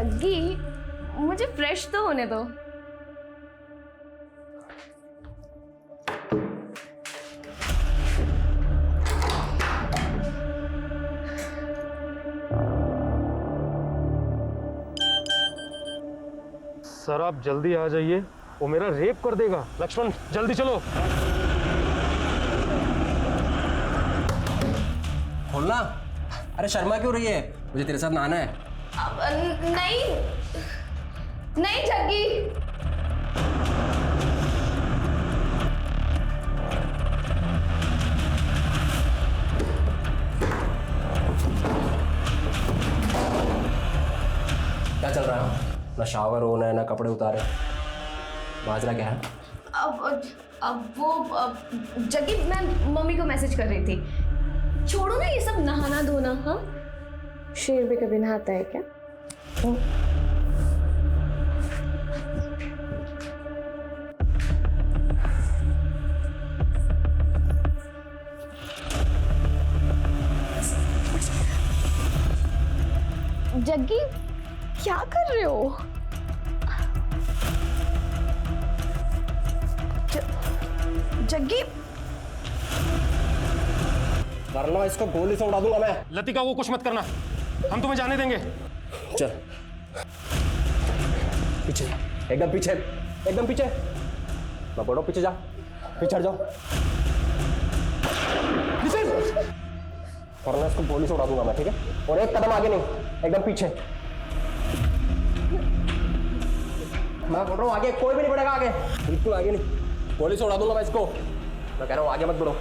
जग्गी, मुझे फ्रेश तो होने दो। सर आप जल्दी आ जाइए, वो मेरा रेप कर देगा। लक्ष्मण जल्दी चलो। खोलना। अरे शर्मा क्यों रही है? मुझे तेरे साथ नहाना है। नहीं नहीं जग्गी, क्या चल रहा है? ना शावर होना है ना कपड़े उतारे। माजरा क्या है? जग्गी मैं मम्मी को मैसेज कर रही थी। छोड़ो ना ये सब नहाना धोना। हाँ, शेर भी कभी नहाता है क्या? जग्गी क्या कर रहे हो? जग्गी, वरना इसको गोली से उड़ा दूंगा मैं। लतिका को कुछ मत करना, हम तुम्हें जाने देंगे। चल पीछे, एकदम पीछे, एकदम पीछे। मैं बोलो पीछे जा, पीछे हट जाओ। वरना इसको गोली से उड़ा दूंगा मैं, ठीक है? और एक कदम आगे नहीं, एकदम पीछे। मैं बोल रहा हूँ आगे कोई भी नहीं बढ़ेगा, आगे बिल्कुल आगे नहीं। गोली से उड़ा दूंगा मैं इसको। मैं कह रहा हूँ आगे मत बढ़ो,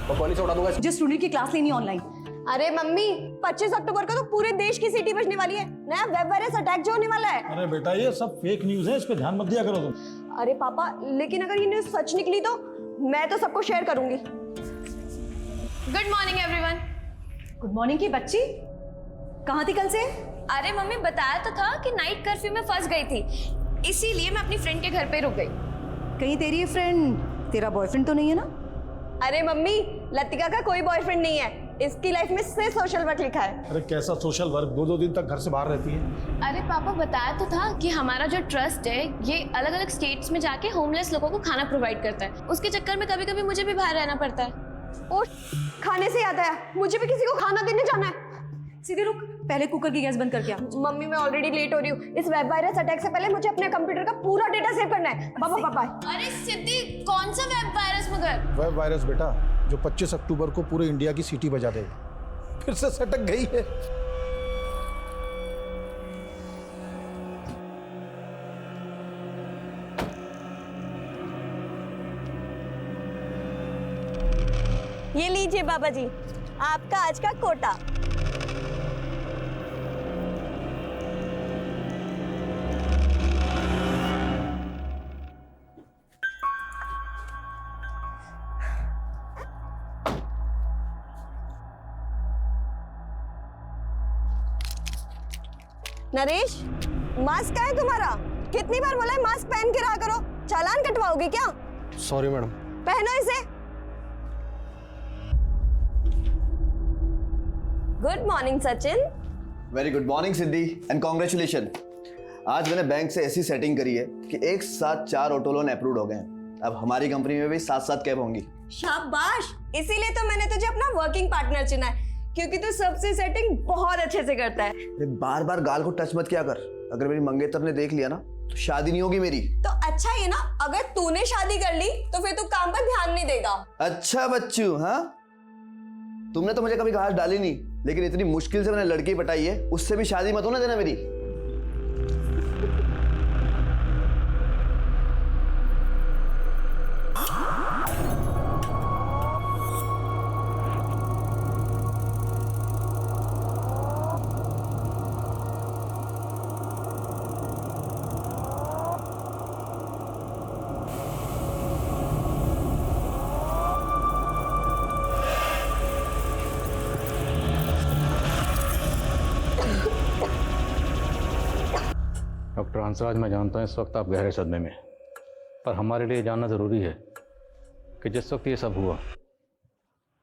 मैं गोली से उड़ा दूंगा इसको। जिस स्टूडेंट की क्लास लेनी ऑनलाइन। अरे मम्मी, 25 अक्टूबर को तो पूरे देश की सिटी बजने वाली है। नया वेब वायरस अटैक जो होने वाला है। अरे बेटा ये सब फेक न्यूज है, इस पे ध्यान मत दिया करो तुम। अरे पापा, लेकिन अगर ये न्यूज़ सच निकली तो मैं तो सबको शेयर करूंगी। Good morning everyone. Good morning की बच्ची, कहाँ थी कल से? अरे मम्मी, बताया तो था कि नाइट कर्फ्यू में फंस गई थी, इसीलिए मैं अपनी फ्रेंड के घर पे रुक गई। कहीं तेरी ये फ्रेंड तेरा बॉयफ्रेंड तो नहीं है ना? अरे मम्मी, लतिका का कोई बॉयफ्रेंड नहीं है। इसकी लाइफ में से सोशल वर्क लिखा है। अरे कैसा सोशल वर्क, 2-2 दिन तक घर से बाहर रहती है। अरे पापा, बताया तो था कि हमारा जो ट्रस्ट है ये अलग अलग स्टेट्स में जाके होमलेस लोगों को खाना प्रोवाइड करता है। उसके चक्कर में कभी कभी मुझे भी बाहर रहना पड़ता है। और खाने से याद आया, मुझे भी किसी को खाना देने जाना है। सीधे रुक, पहले कुकर की गैस बंद करके आ। मम्मी, मैं ऑलरेडी लेट हो रही हूँ। इस वेब वायरस अटैक से पहले मुझे अपने कंप्यूटर का पूरा डेटा सेव करना है। पापा। अरे सिद्धि, कौन सा वेब वायरस मगर? वेब वायरस बेटा, जो 25 अक्टूबर को पूरे इंडिया की सीटी बजा देगा। फिर से सटक गई है। ये लीजिए बाबा जी, आपका आज का कोटा। नरेश, मास्क कहाँ है तुम्हारा? कितनी बार बोला है मास्क पहन के रहा करो। चालान कटवाओगे क्या? Sorry madam. पहनो इसे। Good morning Sachin. Very good morning Siddhi and congratulation. आज मैंने बैंक से ऐसी सेटिंग करी है कि एक साथ 4 ऑटो लोन अप्रूव हो गए हैं। अब हमारी कंपनी में भी 7-7 कैब होंगी। शाबाश, इसीलिए तो मैंने तुझे अपना वर्किंग पार्टनर चुना है, क्योंकि तू सबसे सेटिंग बहुत अच्छे से करता है। बार बार गाल को टच मत किया कर, अगर मेरी मंगेतर ने देख लिया ना तो शादी नहीं होगी मेरी। तो अच्छा ये ना, अगर तूने शादी कर ली तो फिर तू काम पर ध्यान नहीं देगा। अच्छा बच्चू, हाँ तुमने तो मुझे कभी घास डाली नहीं, लेकिन इतनी मुश्किल से मैंने लड़की पटाई है, उससे भी शादी मत होने देना मेरी। डॉक्टर हंसराज, मैं जानता हूँ इस वक्त आप गहरे सदमे में, पर हमारे लिए जानना ज़रूरी है कि जिस वक्त ये सब हुआ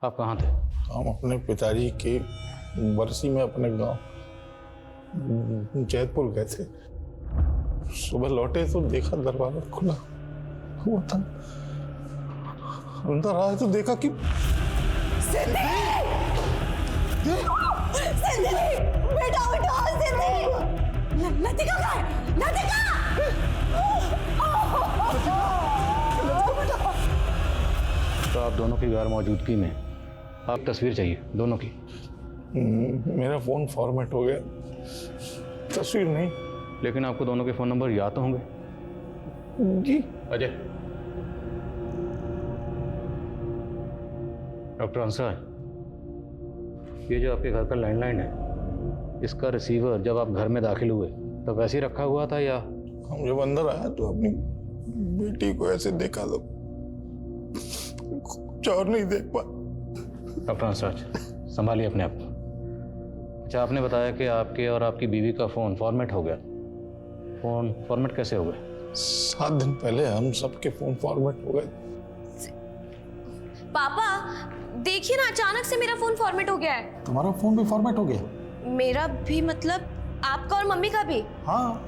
आप कहाँ थे? हम अपने पिताजी की बरसी में अपने गांव। जयपुर गए थे। सुबह लौटे तो देखा दरवाजा खुला हुआ था। अंदर आए तो देखा कि सिद्धि! बेटा उठो सिद्धि! लतिका कहाँ है? लतिका! तो आप दोनों की गैर मौजूदगी में आप तस्वीर चाहिए दोनों की। मेरा फोन फॉर्मेट हो गया, तस्वीर नहीं। लेकिन आपको दोनों के फ़ोन नंबर याद तो होंगे। जी अजय, डॉक्टर हंसराज, ये जो आपके घर का लैंडलाइन है, इसका रिसीवर जब आप घर में दाखिल हुए तो वैसे ही रखा हुआ था या? हम जब अंदर आया तो अपनी बेटी को ऐसे देखा तो कुछ और नहीं देख पा। डॉक्टर हंसराज, संभालिए अपने आप को। अच्छा, आपने बताया कि आपके और आपकी बीवी का फ़ोन फॉर्मेट हो गया। फ़ोन फॉर्मेट कैसे हो गया? 7 दिन पहले हम सबके फोन फॉर्मेट हो गए। पापा देखिए ना, अचानक से मेरा फोन फॉर्मेट हो गया है। तुम्हारा फोन भी फॉर्मेट हो गया? मेरा भी मतलब आपका और मम्मी का भी? हाँ।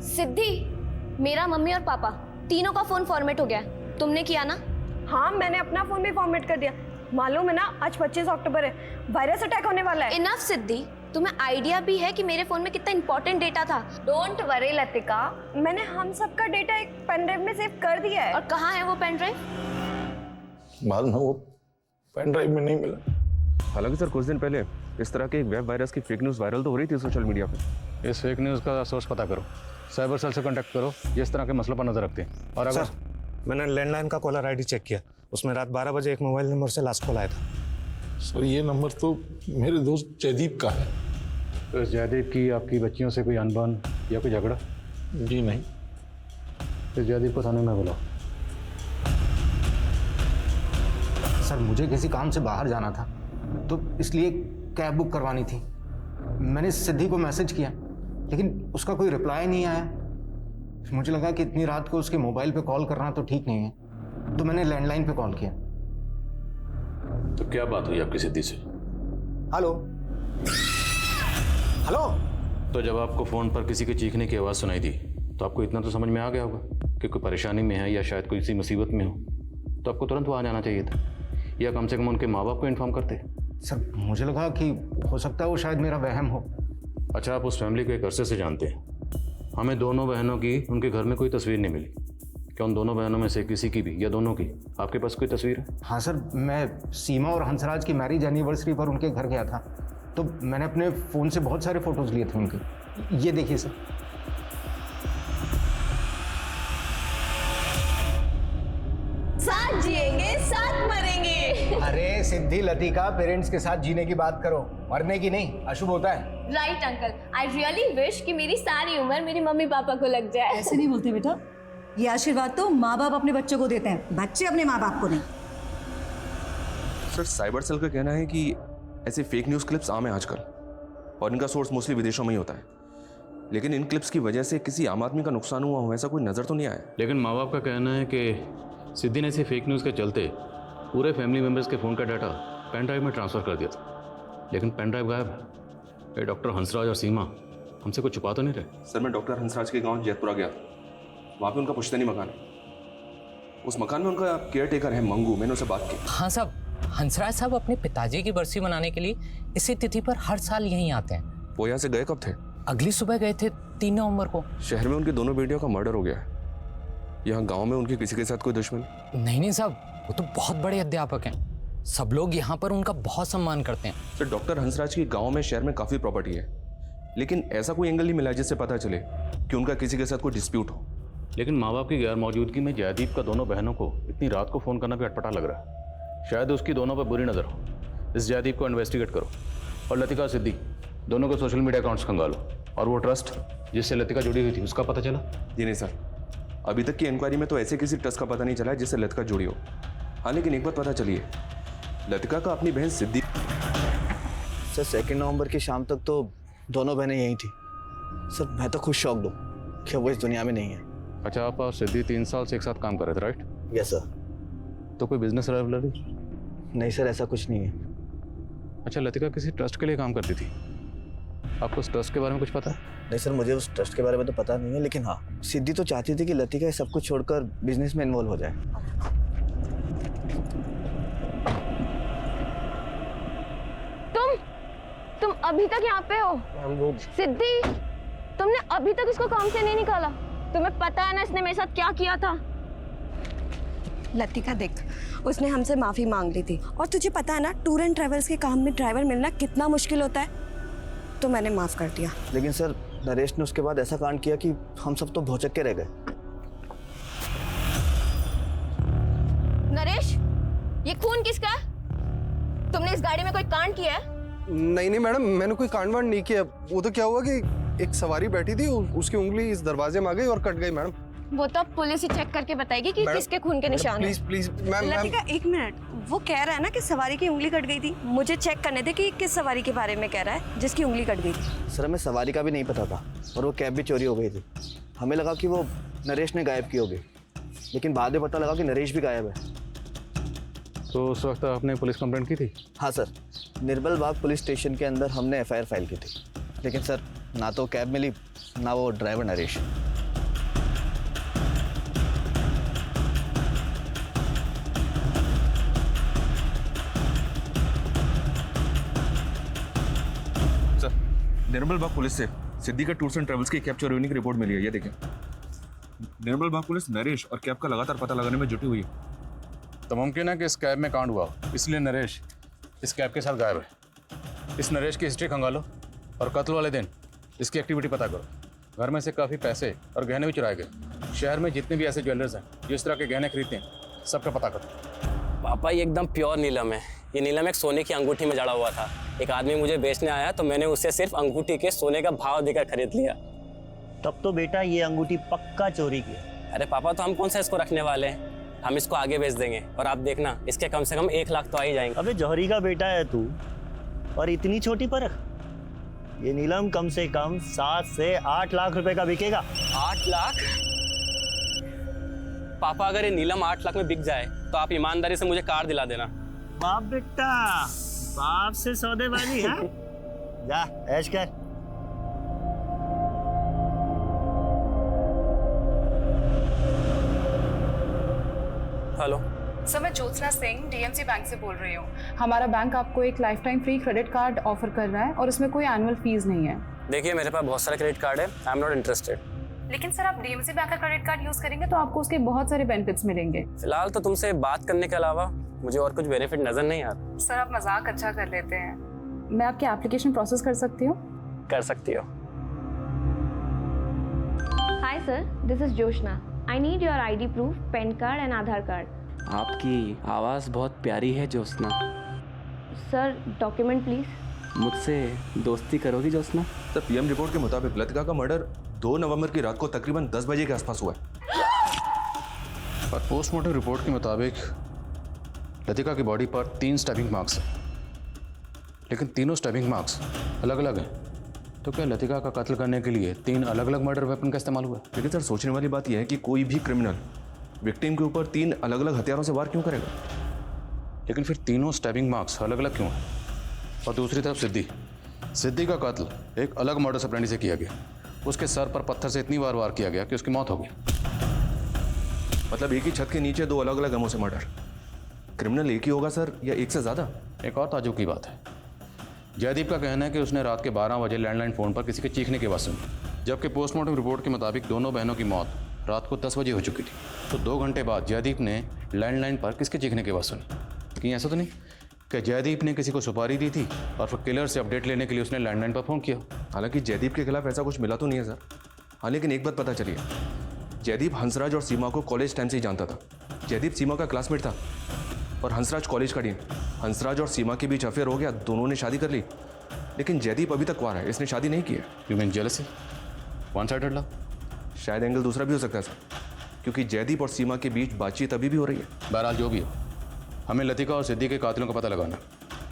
सिद्धि, मेरा, मम्मी और पापा तीनों का फोन फॉर्मेट हो गया। तुमने किया ना? हाँ, मैंने अपना फोन भी फॉर्मेट कर दिया। मालूम है ना, आज 25 अक्टूबर है, वायरस अटैक होने वाला है। इनफ सिद्धि, तुम्हें आइडिया भी है कि मेरे फोन में कितना इंपॉर्टेंट डेटा था। डोंट वरी लतिका, मैंने हम सबका डेटा एक पेन ड्राइव में सेव कर दिया है। और कहाँ है वो पेन ड्राइव? बाद में वो पेन ड्राइव में नहीं मिला। हालांकि सर कुछ दिन पहले इस तरह के एक वेब वायरस की फेक न्यूज़ वायरल तो हो रही थी सोशल मीडिया पे। इस फेक न्यूज़ का सोर्स पता करो, साइबर सेल से कांटेक्ट करो, जिस तरह के मसलों पर नजर रखते हैं। और अगर मैंने लैंडलाइन का कॉलर आईडी चेक किया, उसमें रात 12 बजे एक मोबाइल नंबर से लास्ट कॉल आया था। सर ये नंबर तो मेरे दोस्त जयदीप का है। तो इस जयदीप की आपकी बच्चियों से कोई अनबन या कोई झगड़ा? जी नहीं। इस जयदीप को थाने में बुलाओ। सर मुझे किसी काम से बाहर जाना था, तो इसलिए कैब बुक करवानी थी। मैंने सिद्धि को मैसेज किया, लेकिन उसका कोई रिप्लाई नहीं आया। मुझे लगा कि इतनी रात को उसके मोबाइल पे कॉल करना तो ठीक नहीं है, तो मैंने लैंडलाइन पे कॉल किया। तो क्या बात हुई आपकी सिद्धि से? Hello hello. तो जब आपको फ़ोन पर किसी के चीखने की आवाज़ सुनाई दी तो आपको इतना तो समझ में आ गया होगा कि कोई परेशानी में है या शायद कोई सी मुसीबत में हो, तो आपको तुरंत वहाँ जाना चाहिए था, या कम से कम उनके माँ बाप को इन्फॉर्म करते। सर मुझे लगा कि हो सकता है वो शायद मेरा वहम हो। अच्छा, आप उस फैमिली को एक अरसे से जानते हैं। हमें दोनों बहनों की उनके घर में कोई तस्वीर नहीं मिली। क्या उन दोनों बहनों में से किसी की भी या दोनों की आपके पास कोई तस्वीर है? हाँ सर, मैं सीमा और हंसराज की मैरिज एनिवर्सरी पर उनके घर गया था, तो मैंने अपने फ़ोन से बहुत सारे फ़ोटोज़ लिए थे उनके। ये देखिए सर। साथ जिएंगे साथ मरेंगे। अरे सिद्धि लतिका, पेरेंट्स के साथ जीने की बात करो, मरने की नहीं, अशुभ होता है। Right uncle, I really wish कि मेरी सारी उम्र मेरी मम्मी पापा को लग जाए। ऐसे नहीं बोलते बेटा, ये आशीर्वाद तो माँ बाप अपने बच्चों को देते हैं, बच्चे अपने माँ बाप को नहीं। सर साइबर सेल का कहना है कि ऐसे फेक न्यूज़ क्लिप्स आम है आजकल, और इनका सोर्स मोस्टली विदेशों में ही होता है। लेकिन इन क्लिप्स की वजह से किसी आम आदमी का नुकसान हुआ हो ऐसा कोई नज़र तो नहीं आया। लेकिन माँ बाप का कहना है कि सिद्धि ने ऐसे फेक न्यूज़ के चलते पूरे फैमिली मेम्बर्स के फ़ोन का डाटा पेन ड्राइव में ट्रांसफ़र कर दिया था, लेकिन पेन ड्राइव गायब है। ये डॉक्टर हंसराज और सीमा हमसे कुछ छुपा तो नहीं रहे? सर मैं डॉक्टर हंसराज के गांव जयपुरा गया था, वहाँ पे उनका पुश्तैनी मकान है। उस मकान में उनका केयर टेकर है मंगू, मैंने उनसे बात की। हाँ साहब, हंसराज साहब अपने पिताजी की बरसी मनाने के लिए इसी तिथि पर हर साल यहीं आते हैं। वो यहाँ से गए कब थे? अगली सुबह गए थे 3 नवंबर को। शहर में उनकी दोनों बेटियों का मर्डर हो गया है। यहाँ गांव में उनके किसी के साथ कोई दुश्मन? नहीं साहब, वो तो बहुत बड़े अध्यापक हैं, सब लोग यहाँ पर उनका बहुत सम्मान करते हैं। सर डॉक्टर हंसराज की गांव में शहर में काफ़ी प्रॉपर्टी है, लेकिन ऐसा कोई एंगल नहीं मिला जिससे पता चले कि उनका किसी के साथ कोई डिस्प्यूट हो। लेकिन माँ बाप की गैर मौजूदगी में जयदीप का दोनों बहनों को इतनी रात को फ़ोन करना भी अटपटा लग रहा है। शायद उसकी दोनों पर बुरी नज़र हो। इस जयदीप को इन्वेस्टिगेट करो, और लतिका सिद्धि दोनों को सोशल मीडिया अकाउंट्स खंगालो, और वो ट्रस्ट जिससे लतिका जुड़ी हुई थी उसका पता चला? जी नहीं सर, अभी तक की इंक्वायरी में तो ऐसे किसी ट्रस्ट का पता नहीं चला है जिससे लतिका जुड़ी हो। हाँ लेकिन एक बात पता चली है, लतिका का अपनी बहन सिद्धि। सर 2 नवंबर की शाम तक तो दोनों बहनें यहीं थी। सर मैं तो खुद शॉक्ड हूँ कि वो इस दुनिया में नहीं है। अच्छा, आप और सिद्धि 3 साल से एक साथ काम कर रहे थे, राइट? Yes sir. तो कोई बिजनेस राइवलरी? नहीं सर, ऐसा कुछ नहीं है। अच्छा, लतिका किसी ट्रस्ट के लिए काम करती थी, आपको उस ट्रस्ट के बारे में कुछ पता है? नहीं सर, मुझे उस ट्रस्ट के बारे में तो पता नहीं है, लेकिन हाँ, सिद्धि तो चाहती थी कि लतिका ये सब कुछ छोड़कर बिजनेस में इन्वॉल्व हो जाए। तुम अभी तक यहाँ पे हो? सिद्धि, तुमने अभी तक इसको काम से नहीं निकाला? तुम्हें पता है ना इसने मेरे साथ क्या किया था? लतिका देख, उसने हमसे माफ़ी मांग ली थी, और तुझे पता है ना टूर एंड ट्रैवल्स के काम में ड्राइवर मिलना कितना मुश्किल होता है, तो मैंने माफ़ कर दिया। लेकिन सर, नरेश ने उसके बाद ऐसा कांड किया कि हम सब तो भौचक्के रह गए। नरेश, ये खून किसका है? तुमने इस गाड़ी में कोई कांड किया है? नहीं मैडम, मैंने कोई कांड वांड नहीं किया। वो तो क्या हुआ कि एक सवारी बैठी थी, उसकी उंगली इस दरवाजे में आ गई और कट गई मैडम। वो तो पुलिस ही चेक करके बताएगी कि किसके खून के निशान हैं। Please ma'am. लतिका एक मिनट, वो कह रहा है ना कि सवारी की उंगली कट गई थी। मुझे चेक करने दे कि किस सवारी के बारे में कह रहा है जिसकी उंगली कट गई थी। सर, हमें सवारी का भी नहीं पता था, और वो कैब भी चोरी हो गई थी। हमें लगा कि वो नरेश ने गायब की होगी, लेकिन बाद में पता लगा कि नरेश भी गायब है। तो उस वक्त आपने पुलिस कंप्लेंट की थी? हाँ सर, निर्बल बाग पुलिस स्टेशन के अंदर हमने FIR फाइल की थी, लेकिन सर ना तो कैब मिली ना वो ड्राइवर नरेश। सर, निर्मल बाग पुलिस से सिद्धि का टूर्स एंड ट्रेवल्स की कैब चोरी होने की रिपोर्ट मिली है, ये देखें। निर्मल बाग पुलिस नरेश और कैब का लगातार पता लगाने में जुटी हुई है। तो मुमकिन है कि इस कैब में कांड हुआ, इसलिए नरेश इस कैब के साथ गायब है। इस नरेश की हिस्ट्री खंगालो और कत्ल वाले दिन इसकी एक्टिविटी पता करो। घर में से काफ़ी पैसे और गहने भी चुराए गए। शहर में जितने भी ऐसे ज्वेलर्स हैं जो इस तरह के गहने खरीदते हैं, सबका पता करो। पापा, ये एकदम प्योर नीलम है। ये नीलम एक सोने की अंगूठी में जड़ा हुआ था। एक आदमी मुझे बेचने आया तो मैंने उससे सिर्फ अंगूठी के सोने का भाव देकर खरीद लिया। तब तो बेटा ये अंगूठी पक्का चोरी की। अरे पापा, तो हम कौन सा इसको रखने वाले हैं? हम इसको आगे बेच देंगे और आप देखना इसके कम से कम 1 लाख तो आ ही जाएंगे। अबे जौहरी का बेटा है तू, और इतनी छोटी परख। ये नीलम कम से कम 7 से 8 लाख रुपए का बिकेगा। 8 लाख? पापा, अगर ये नीलम 8 लाख में बिक जाए तो आप ईमानदारी से मुझे कार दिला देना। बाप बेटा, बाप से सौदेबाजी है। जा ऐश कर। हेलो सर, मैं ज्योत्सना सिंह DMC बैंक से बोल रही हूँ। हमारा बैंक आपको एक life time free credit card offer कर रहा है और इसमें कोई एनुअल फीस नहीं है। देखिए, मेरे पास बहुत सारे क्रेडिट कार्ड है, आई एम नॉट इंटरेस्टेड। लेकिन सर, आप DMC बैंक का क्रेडिट कार्ड यूज करेंगे तो आपको उसके बहुत सारे बेनिफिट्स मिलेंगे। फिलहाल तो तुमसे बात करने के अलावा मुझे और कुछ बेनिफिट नजर नहीं आ रहा। सर, आप मजाक अच्छा कर लेते हैं। मैं आपकी एप्लीकेशन प्रोसेस कर सकती हूँ? कर सकती हो। Hi sir, this is Joshna. I need your ID proof, pan card and Aadhaar card. आपकी आवाज़ बहुत प्यारी है ज्योत्सना। Sir, document please. मुझसे दोस्ती करोगी ज्योत्सना? सर, PM रिपोर्ट के मुताबिक लतिका का मर्डर 2 नवंबर की रात को तकरीबन 10 बजे के आसपास हुआ है। और पोस्टमार्टम रिपोर्ट के मुताबिक लतिका की बॉडी पर 3 स्टैबिंग मार्क्स हैं, लेकिन तीनों स्टैबिंग मार्क्स अलग अलग हैं। तो क्या लतिका का कत्ल करने के लिए 3 अलग अलग मर्डर वेपन का इस्तेमाल हुआ? लेकिन सर, सोचने वाली बात यह है कि कोई भी क्रिमिनल विक्टिम के ऊपर 3 अलग अलग हथियारों से वार क्यों करेगा? लेकिन फिर तीनों स्टैबिंग मार्क्स अलग अलग क्यों हैं? और दूसरी तरफ सिद्धि का कत्ल एक अलग मर्डर ऑपरेंडी से किया गया। उसके सर पर पत्थर से इतनी बार वार किया गया कि उसकी मौत हो गई। मतलब एक ही छत के नीचे 2 अलग अलग गमों से मर्डर। क्रिमिनल एक ही होगा सर, या एक से ज़्यादा? एक और ताज्जुब की बात है, जयदीप का कहना है कि उसने रात के 12 बजे लैंडलाइन फ़ोन पर किसी के चीखने की आवाज़ सुनी, जबकि पोस्टमार्टम रिपोर्ट के मुताबिक दोनों बहनों की मौत रात को 10 बजे हो चुकी थी। तो 2 घंटे बाद जयदीप ने लैंडलाइन पर किसके चीखने की आवाज़ सुनी? कहीं ऐसा तो नहीं कि जयदीप ने किसी को सुपारी दी थी और फिर किलर से अपडेट लेने के लिए उसने लैंडलाइन पर फ़ोन किया? हालांकि जयदीप के खिलाफ ऐसा कुछ मिला तो नहीं है सर। हाँ, लेकिन एक बात पता चली है, जयदीप हंसराज और सीमा को कॉलेज टाइम से ही जानता था। जयदीप सीमा का क्लासमेट था और हंसराज कॉलेज का डीन। हंसराज और सीमा के बीच अफेयर हो गया, दोनों ने शादी कर ली, लेकिन जयदीप अभी तक कुंवारा है, इसने शादी नहीं की है। You mean jealousy? One sided love? शायद एंगल दूसरा भी हो सकता है सर, क्योंकि जयदीप और सीमा के बीच बातचीत अभी भी हो रही है। बहरहाल जो भी हो, हमें लतिका और सिद्धि के कातिलों का पता लगाना।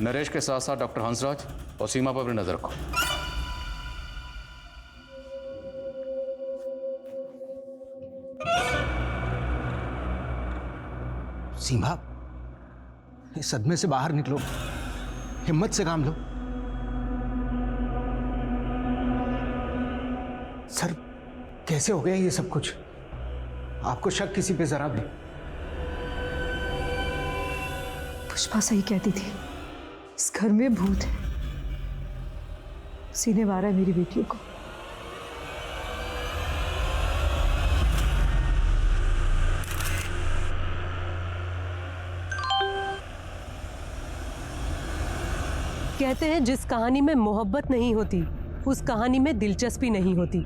नरेश के साथ साथ डॉक्टर हंसराज और सीमा पर भी नजर रखो। सीमा, इस सदमे से बाहर निकलो। हिम्मत से काम लो। सर कैसे हो गया ये सब कुछ? आपको शक किसी पे जरा भी? पुष्पा सही कहती थी, इस घर में भूत है, सीने मारा है मेरी बेटियों को। कहते हैं जिस कहानी में मोहब्बत नहीं होती उस कहानी में दिलचस्पी नहीं होती।